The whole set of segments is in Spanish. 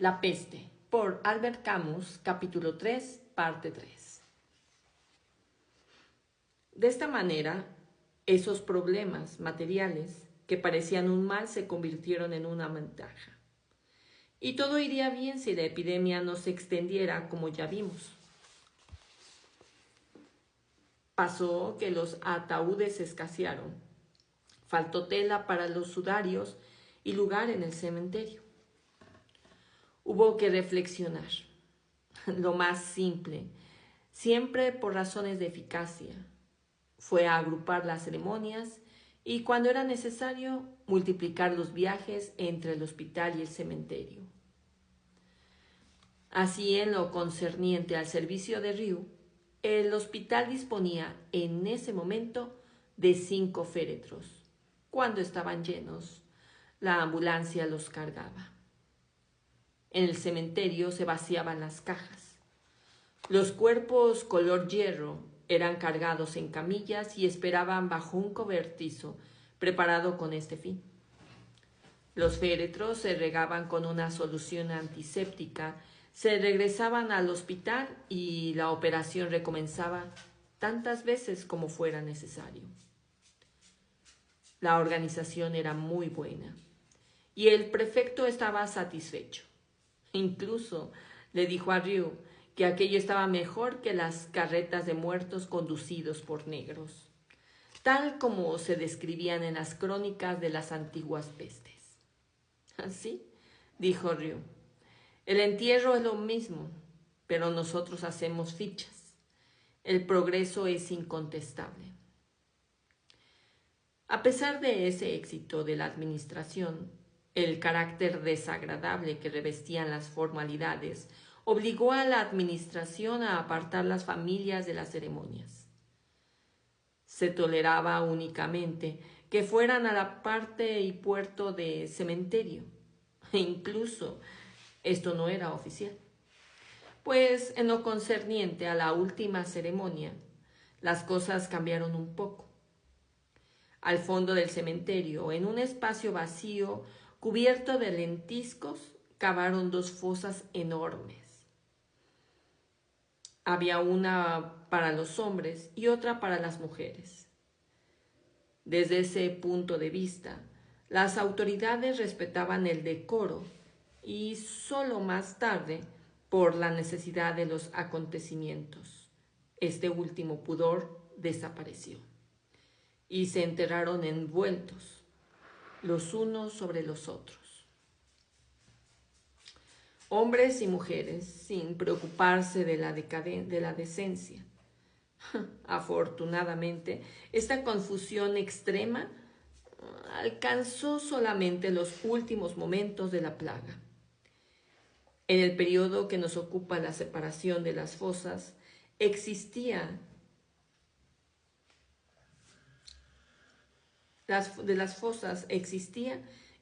La peste, por Albert Camus, capítulo 3, parte 3. De esta manera, esos problemas materiales que parecían un mal se convirtieron en una ventaja. Y todo iría bien si la epidemia no se extendiera como ya vimos. Pasó que los ataúdes escasearon, faltó tela para los sudarios y lugar en el cementerio. Hubo que reflexionar. Lo más simple, siempre por razones de eficacia, fue agrupar las ceremonias y, cuando era necesario, multiplicar los viajes entre el hospital y el cementerio. Así, en lo concerniente al servicio de Ryu, el hospital disponía en ese momento de 5 féretros. Cuando estaban llenos, la ambulancia los cargaba. En el cementerio se vaciaban las cajas. Los cuerpos color hierro eran cargados en camillas y esperaban bajo un cobertizo preparado con este fin. Los féretros se regaban con una solución antiséptica, se regresaban al hospital y la operación recomenzaba tantas veces como fuera necesario. La organización era muy buena y el prefecto estaba satisfecho. Incluso le dijo a Ryu que aquello estaba mejor que las carretas de muertos conducidos por negros, tal como se describían en las crónicas de las antiguas pestes. ¿Así? Dijo Ryu. El entierro es lo mismo, pero nosotros hacemos fichas. El progreso es incontestable. A pesar de ese éxito de la administración, el carácter desagradable que revestían las formalidades obligó a la administración a apartar las familias de las ceremonias. Se toleraba únicamente que fueran a la parte y puerto de cementerio, e incluso esto no era oficial, pues en lo concerniente a la última ceremonia, las cosas cambiaron un poco. Al fondo del cementerio, en un espacio vacío cubierto de lentiscos, cavaron 2 fosas enormes. Había una para los hombres y otra para las mujeres. Desde ese punto de vista, las autoridades respetaban el decoro y solo más tarde, por la necesidad de los acontecimientos, este último pudor desapareció y se enterraron envueltos los unos sobre los otros. Hombres y mujeres, sin preocuparse de la decencia. Afortunadamente, esta confusión extrema alcanzó solamente los últimos momentos de la plaga. En el periodo que nos ocupa la separación de las fosas, existía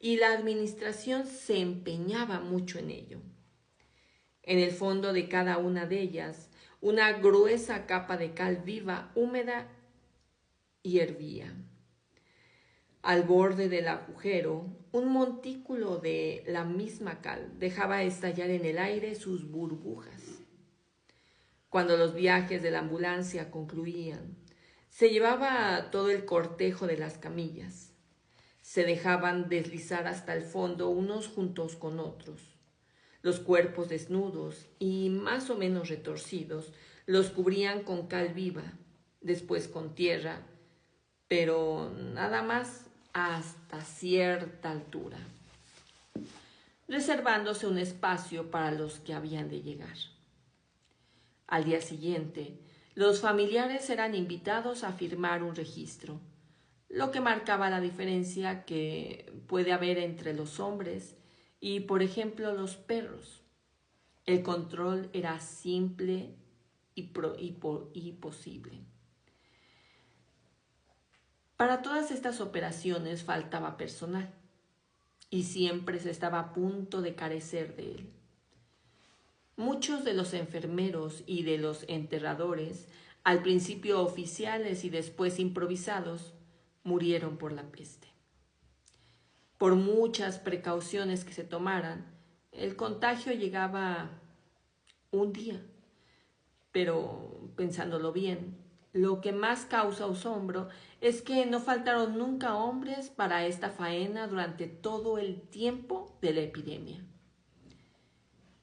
y la administración se empeñaba mucho en ello. En el fondo de cada una de ellas, una gruesa capa de cal viva, húmeda, hervía. Al borde del agujero, un montículo de la misma cal dejaba estallar en el aire sus burbujas. Cuando los viajes de la ambulancia concluían, se llevaba todo el cortejo de las camillas. Se dejaban deslizar hasta el fondo unos juntos con otros. Los cuerpos desnudos y más o menos retorcidos los cubrían con cal viva, después con tierra, pero nada más hasta cierta altura, reservándose un espacio para los que habían de llegar. Al día siguiente, los familiares eran invitados a firmar un registro, lo que marcaba la diferencia que puede haber entre los hombres y, por ejemplo, los perros. El control era simple y posible. Para todas estas operaciones faltaba personal y siempre se estaba a punto de carecer de él. Muchos de los enfermeros y de los enterradores, al principio oficiales y después improvisados, murieron por la peste. Por muchas precauciones que se tomaran, el contagio llegaba un día, pero pensándolo bien, lo que más causa asombro es que no faltaron nunca hombres para esta faena durante todo el tiempo de la epidemia.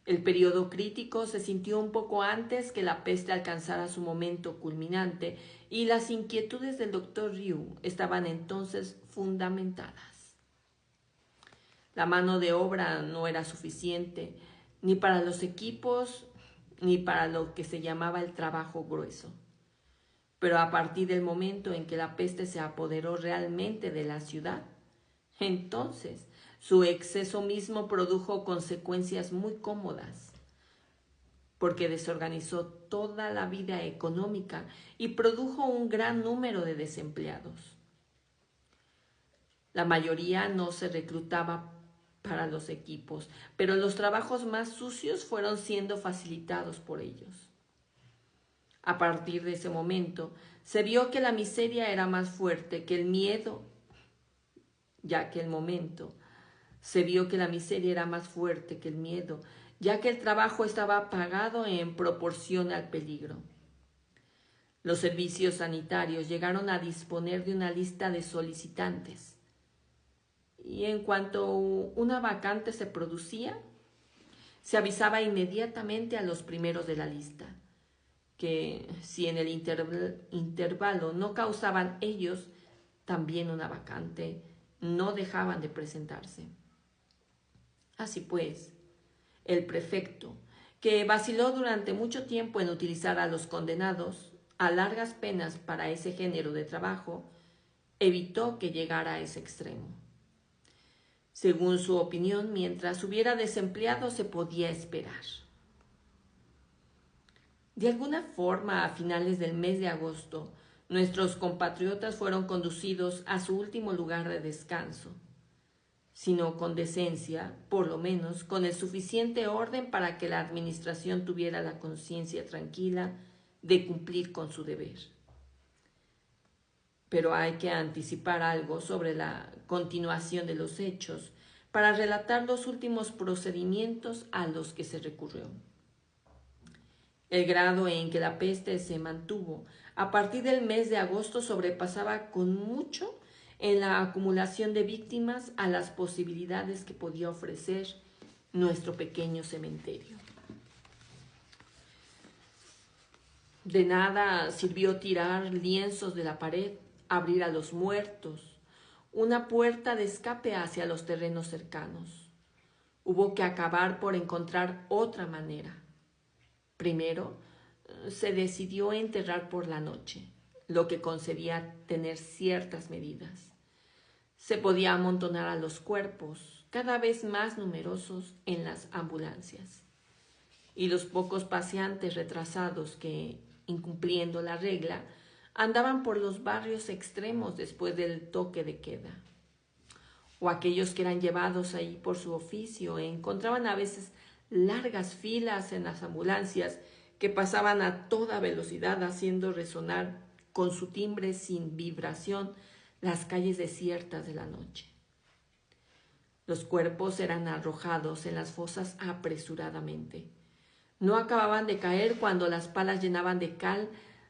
El periodo crítico se sintió un poco antes que la peste alcanzara su momento culminante y las inquietudes del doctor Ryu estaban entonces fundamentadas. La mano de obra no era suficiente ni para los equipos ni para lo que se llamaba el trabajo grueso. Pero a partir del momento en que la peste se apoderó realmente de la ciudad, entonces su exceso mismo produjo consecuencias muy cómodas, porque desorganizó toda la vida económica y produjo un gran número de desempleados. La mayoría no se reclutaba para los equipos, pero los trabajos más sucios fueron siendo facilitados por ellos. A partir de ese momento, se vio que la miseria era más fuerte que el miedo, ya que el trabajo estaba pagado en proporción al peligro. Los servicios sanitarios llegaron a disponer de una lista de solicitantes. Y en cuanto una vacante se producía, se avisaba inmediatamente a los primeros de la lista, que si en el intervalo no causaban ellos también una vacante, no dejaban de presentarse. Así pues, el prefecto, que vaciló durante mucho tiempo en utilizar a los condenados a largas penas para ese género de trabajo, evitó que llegara a ese extremo. Según su opinión, mientras hubiera desempleados se podía esperar. De alguna forma, a finales del mes de agosto, nuestros compatriotas fueron conducidos a su último lugar de descanso, sino con decencia, por lo menos con el suficiente orden para que la administración tuviera la conciencia tranquila de cumplir con su deber. Pero hay que anticipar algo sobre la continuación de los hechos para relatar los últimos procedimientos a los que se recurrió. El grado en que la peste se mantuvo a partir del mes de agosto sobrepasaba con mucho en la acumulación de víctimas a las posibilidades que podía ofrecer nuestro pequeño cementerio. De nada sirvió tirar lienzos de la pared, abrir a los muertos, una puerta de escape hacia los terrenos cercanos. Hubo que acabar por encontrar otra manera. Primero, se decidió enterrar por la noche, lo que concedía tener ciertas medidas. Se podía amontonar a los cuerpos, cada vez más numerosos, en las ambulancias. Y los pocos paseantes retrasados que, incumpliendo la regla, andaban por los barrios extremos después del toque de queda. O aquellos que eran llevados ahí por su oficio encontraban a veces largas filas en las ambulancias que pasaban a toda velocidad haciendo resonar con su timbre sin vibración las calles desiertas de la noche. Los cuerpos eran arrojados en las fosas apresuradamente. No acababan de caer cuando las palas llenaban de cal,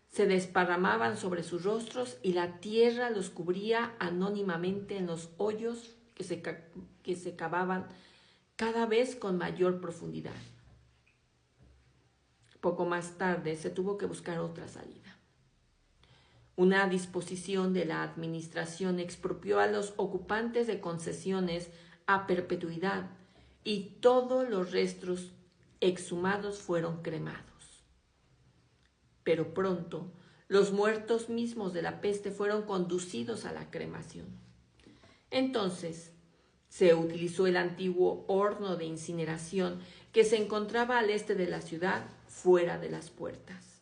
se desparramaban sobre sus rostros y la tierra los cubría anónimamente en los hoyos que se cavaban cada vez con mayor profundidad. Poco más tarde se tuvo que buscar otra salida. Una disposición de la administración expropió a los ocupantes de concesiones a perpetuidad y todos los restos exhumados fueron cremados. Pero pronto los muertos mismos de la peste fueron conducidos a la cremación. Entonces se utilizó el antiguo horno de incineración que se encontraba al este de la ciudad, fuera de las puertas.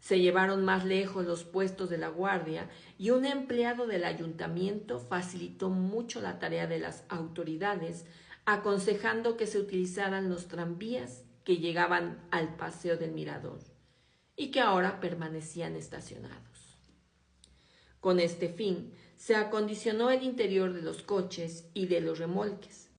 Se llevaron más lejos los puestos de la guardia y un empleado del ayuntamiento facilitó mucho la tarea de las autoridades, aconsejando que se utilizaran los tranvías que llegaban al Paseo del Mirador y que ahora permanecían estacionados. Con este fin, se acondicionó el interior de los coches y de los remolques.